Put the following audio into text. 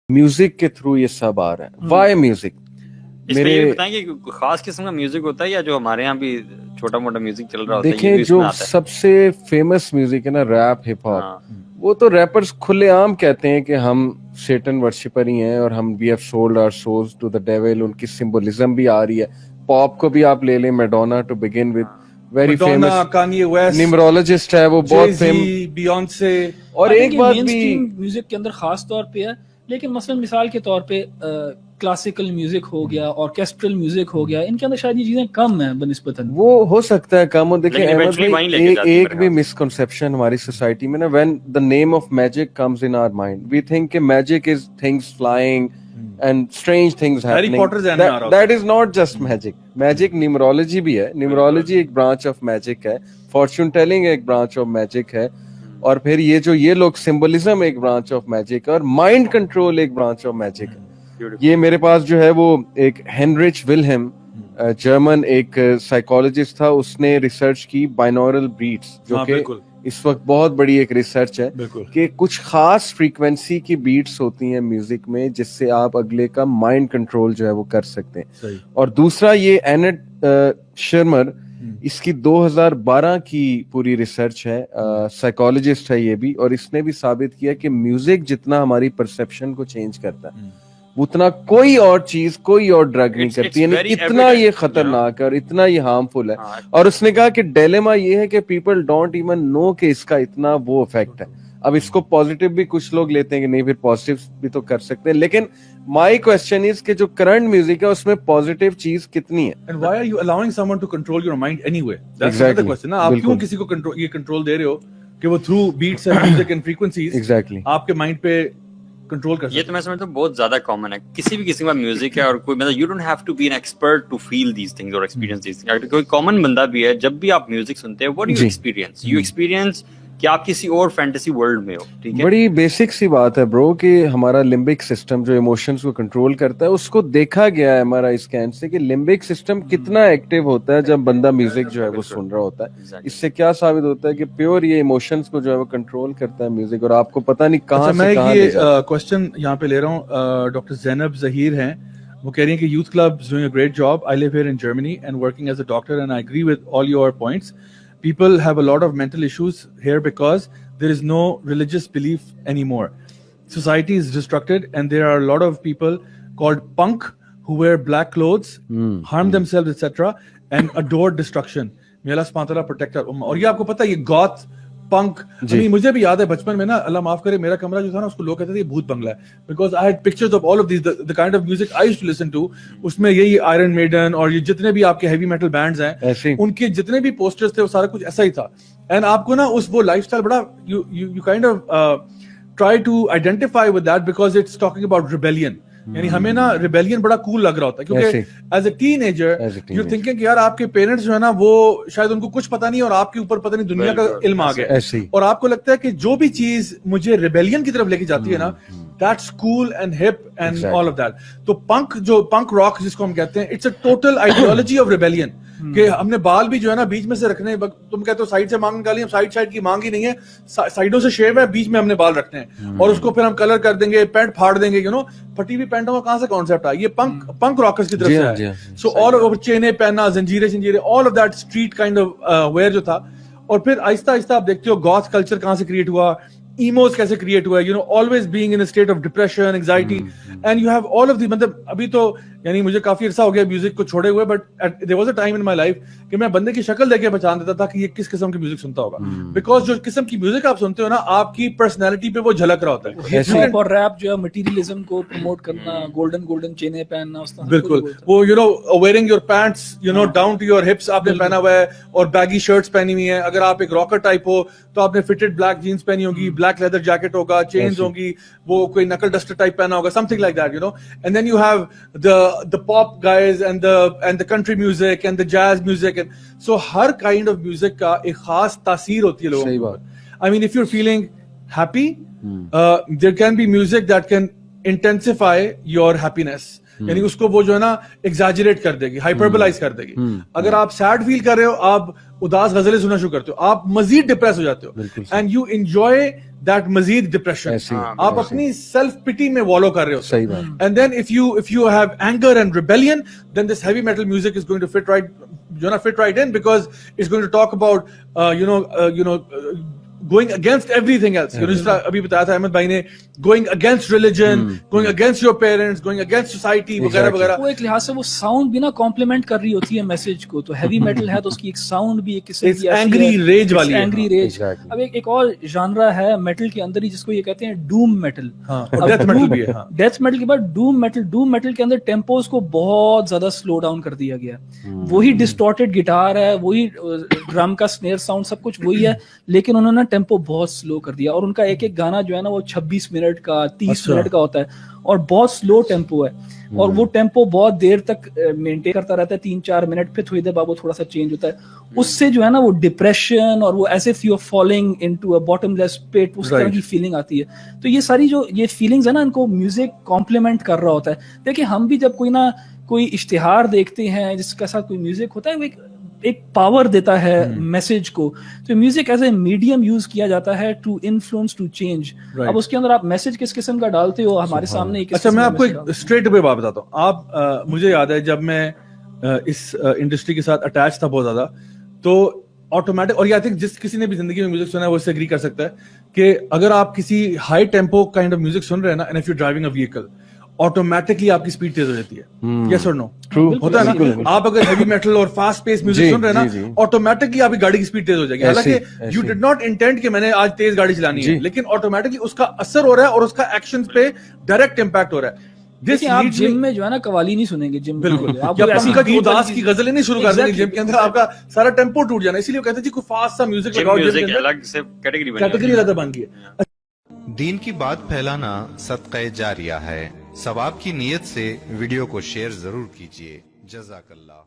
Music के through ये सब आ रहा है. Why music? मेरे ये बताएं कि खास किस्म का म्यूजिक होता है या जो हमारे यहाँ भी छोटा मोटा म्यूजिक चल रहा होता है? देखें, जो सबसे फेमस म्यूजिक है ना, रैप, हिप हॉप, वो तो रैपर्स खुलेआम कहते हैं कि हम सेटन वर्शिपर ही हैं और हम we have sold our souls to the devil. उनकी सिंबलिज्म भी आ रही है. पॉप को भी आप ले लें, Madonna to begin with, very famous. Kanye West numerologist है, वो बहुत फेमस. बियॉन्से. और एक बात भी म्यूजिक के अंदर खास तौर पे है, लेकिन मसलन मिसाल के तौर पे क्लासिकल म्यूजिक हो गया, ऑर्केस्ट्रल म्यूजिक हो गया, इनके अंदर शायद ये चीजें कम हैं बनिस्बतन. वो हो सकता है कम हो. देखिए एक भी मिसकंसेप्शन हमारी सोसाइटी में ना, when the name of magic comes in our mind, we think कि magic is things flying and strange things happening. That is not just magic. Magic numerology भी है. Numerology एक branch of magic है. Fortune telling एक branch of magic है. और फिर ये लोग symbolism एक branch of magic है, और mind control एक branch of magic है. ये मेरे पास जो है वो एक हेनरिच विल्हेम, जर्मन एक साइकोलॉजिस्ट था, उसने रिसर्च की बाइनॉरल बीट्स, जो कि इस वक्त बहुत बड़ी एक रिसर्च है कि कुछ खास फ्रीक्वेंसी की बीट्स होती हैं म्यूजिक में जिससे आप अगले का माइंड कंट्रोल जो है वो कर सकते हैं. और दूसरा ये एनेट शर्मर, इसकी 2012 की पूरी रिसर्च है, साइकोलॉजिस्ट है ये भी, और इसने भी साबित किया कि म्यूजिक जितना हमारी परसेप्शन को चेंज करता है उतना कोई और चीज, कोई और ड्रग नहीं करती. यानी इतना ये खतरनाक है और इतना ये हार्मफुल है. और उसने कहा कि डिलेमा ये है कि पीपल डोंट इवन नो कि इसका इतना वो इफेक्ट है. अब इसको पॉजिटिव भी कुछ लोग लेते हैं कि नहीं, फिर पॉजिटिव भी तो कर सकते हैं, लेकिन माय क्वेश्चन इज कि जो करंट म्यूजिक है उसमें पॉजिटिव चीज कितनी है? And why are you allowing someone to control your mind anyway? That's the question ना. आप क्यों किसी को कंट्रोल दे रहे हो कि वो through beats and music and frequencies exactly आपके माइंड पे कंट्रोल कर सकते? ये तो मैं समझता हूँ बहुत ज्यादा कॉमन है. किसी भी किस्म का म्यूजिक है, और कोई मतलब you don't have to be an expert to feel these things और एक्सपीरियंस दीस थिंग्स. कोई कॉमन बंदा भी है, जब भी आप म्यूजिक सुनते हैं, व्हाट डू यू एक्सपीरियंस कि आप किसी और फैंटेसी वर्ल्ड में हो. ठीक है, बड़ी बेसिक सी बात है ब्रो कि हमारा लिम्बिक सिस्टम जो इमोशंस को कंट्रोल करता है, उसको देखा गया है हमारा स्कैन से कि लिम्बिक सिस्टम कितना एक्टिव होता है जब बंदा म्यूजिक जो है वो सुन रहा होता है. इससे क्या साबित होता है कि प्योर ये इमोशंस को जो है वो कंट्रोल करता है म्यूजिक, और आपको पता नहीं कहाँ से कहाँ. मैं ये क्वेश्चन यहाँ पे ले रहा हूँ. डॉक्टर ज़ैनब ज़हीर हैं, वो कह रही हैं कि youth club is doing a great job. I live here in Germany and working as a doctor and I agree with all your points. People have a lot of mental issues here because there is no religious belief anymore. Society is destructed and there are a lot of people called punk who wear black clothes, harm themselves, etc. and adore destruction. May Allah subhanahu wa ta'ala protect our ummah. और ये आपको पता है, ये goth पंक, मुझे भी याद है बचपन में ना, अल्लाह माफ करे, मेरा कमरा जो था ना उसको लोग कहते थे ये भूत बंगला है, because I had pictures of all of this, the kind of music I used to listen to. उसमें यही आयरन मेडन और ये जितने भी आपके हेवी मेटल बैंड्स हैं, उनके जितने भी पोस्टर्स थे वो सारा कुछ ऐसा ही था. एंड आपको ना उस वो लाइफस्टाइल बड़ा you kind of try to identify with that because it's talking about rebellion. यानी हमें ना रिबेलियन बड़ा कूल लग रहा होता है, क्योंकि as a teenager you thinking यार आपके पेरेंट्स जो है ना वो शायद उनको कुछ पता नहीं और आपके ऊपर पता नहीं दुनिया का इल्म आ गया, और आपको लगता है कि जो भी चीज मुझे रिबेलियन की तरफ लेके जाती है ना, that's cool and hip and all of that. तो पंक रॉक जिसको हम कहते हैं, it's a total ideology of rebellion. कि हमने बाल भी जो है ना बीच में से रखने, तुम कहते हो साइड से मांग निकाली, हम साइड की मांग ही नहीं है, साइडों से शेव है, बीच में हमने बाल रखने हैं, और उसको फिर हम कलर कर देंगे, पैंट फाड़ देंगे, यू नो. फटी हुई पैंटों का कहां से कॉन्सेप्ट है? ये पंक रॉकर्स की तरफ से है. सो ऑल ओवर चेने पहनना, जंजीरें, all of that street kind of wear जो था. और फिर आहिस्ता आहिस्ता आप देखते हो गॉथ कल्चर कहां से क्रिएट हुआ, ईमोस कैसे क्रिएट हुआ, you know, always being in a state of depression, anxiety, and you have all of the. मतलब अभी तो यानी मुझे काफी अरसा हो गया म्यूजिक को छोड़े हुए, but there was a time in my life कि मैं बंदे की शक्ल देख के पहचान देता था कि ये किस किस्म की म्यूजिक सुनता होगा, बिकॉज जो किस्म की म्यूजिक आप सुनते हो ना, आपकी पर्सनैलिटी पे वो झलक रहा होता है. हिप हॉप और रैप जो है मटेरियलिज्म को प्रमोट करना, गोल्डन चेनें पहनना, उस तरह बिल्कुल वो you know wearing your pants you know down to your hips आपने पहना हुआ है, और बैगी शर्ट्स पहनी हुई है. अगर आप एक रॉकर टाइप हो तो आपने फिटेड ब्लैक जीन्स पहनी होगी, ब्लैक लेदर जैकेट होगा, चेन्स होगी, वो कोई नकल डस्टर टाइप पहना होगा, something like that, you know. And then you have the pop guys and the country music and the jazz music, and so her kind of music का एक खास तासीर होती है लोगों को. सही बात. I mean if you're feeling happy, there can be music that can intensify your happiness. یعنی اس کو وہ جو ہے نا ایگزیجریٹ کر دے گی, ہائپربلائز کر دے گی. اگر آپ سیڈ فیل کر رہے ہو, آپ اداس غزلیں سننا شروع کرتے ہو, آپ مزید ڈپریس ہو جاتے ہو, اینڈ یو انجوائے دیٹ مزید ڈپریشن. آپ اپنی سیلف پٹی میں والو کر رہے ہو. صحیح بات. And then if you have anger and rebellion, then this heavy metal music is going to fit right in, because it's going to talk about going against everything else. جس طرح ابھی بتایا تھا احمد بھائی نے, going against religion, going against your parents, going against society وغیرہ وغیرہ. وہ ایک لحاظ سے وہ ساؤنڈ بھی نا کمپلیمنٹ کر رہی ہوتی ہے میسج کو. تو ہیوی میٹل ہے تو اس کی ایک ساؤنڈ بھی ایک قسم کی اینگری ریج والی ہے. اینگری ریج. اب ایک اور ژانرا ہے میٹل کے اندر ہی جس کو یہ کہتے ہیں ڈوم میٹل. ڈیتھ میٹل بھی ہے. ڈیتھ میٹل کے بعد ڈوم میٹل. ڈوم میٹل کے اندر ٹیمپوز کو بہت زیادہ سلو ڈاؤن کر دیا گیا. وہی ڈسٹورٹڈ گٹار ہے, وہی ڈرم کا اسنیئر ساؤنڈ, سب کچھ وہی ہے, لیکن انہوں نے ٹیمپو بہت سلو کر دیا. اور ان کا ایک ایک گانا جو ہے نا وہ 26 منٹ کا 30 منٹ کا ہوتا ہے, اور بہت سلو ٹیمپو ہے, اور وہ ٹیمپو بہت دیر تک مینٹین کرتا رہتا ہے, 3-4 منٹ, پھر تھوڑی دیر بعد وہ تھوڑا سا چینج ہوتا ہے. اس سے جو ہے نا وہ ڈپریشن اور وہ as if you are falling into a bottomless pit, اس طرح کی فیلنگ آتی ہے. تو یہ ساری جو یہ فیلنگز ہے نا, ان کو میوزک کمپلیمنٹ کر رہا ہوتا ہے. دیکھیں ہم بھی جب کوئی اشتہار دیکھتے ہیں جس کے ساتھ کوئی میوزک ہوتا ہے, وہ ایک پاور دیتا ہے میسج کو. تو music as a medium use کیا جاتا ہے ٹو انفلوئنس, ٹو چینج. اب اس کے اندر آپ میسج کس قسم کا ڈالتے ہو ہمارے سامنے. اچھا میں آپ کو ایک اسٹریٹ اوے بات بتاتا ہوں. آپ مجھے یاد ہے جب میں اس انڈسٹری کے ساتھ اٹیچ تھا بہت زیادہ, تو آٹومیٹک, اور آئی تھنک جس کسی نے بھی زندگی میں میوزک سنا ہے وہ اس سے اگری کر سکتا ہے کہ اگر آپ کسی high tempo kind of music سن رہے ہیں نا, and if you driving a vehicle, automatically آپ کی اسپیڈ تیز ہو جاتی ہے. یس اور نو؟ ہوتا ہے نا. آپ اگر ہیوی میٹل اور فاسٹ پیس میوزک سن رہے ہیں نا, آٹومیٹکلی آپ کی گاڑی کی اسپیڈ تیز ہو جائے گی. حالانکہ یو ڈڈ ناٹ انٹینڈ کہ میں نے آج تیز گاڑی چلانی ہے, لیکن آٹومیٹکلی اس کا اثر ہو رہا ہے اور اس کا ایکشن پہ ڈائریکٹ امپیکٹ ہو رہا ہے. آپ جم میں جو ہے نا قوالی نہیں سنیں گے جم. بالکل, آپ اداس کی غزلیں نہیں شروع کر دیں گے جم کے اندر, آپ کا سارا ٹیمپو ٹوٹ جانا. اسی لیے کہتے ہیں جی کوئی فاسٹ سا میوزک لگاؤ, الگ سے کیٹیگری زیادہ بن گئی ہے. دین کی بات پھیلانا صدقہ جاریہ ہے. ثواب کی نیت سے ویڈیو کو شیئر ضرور کیجیے. جزاک اللہ.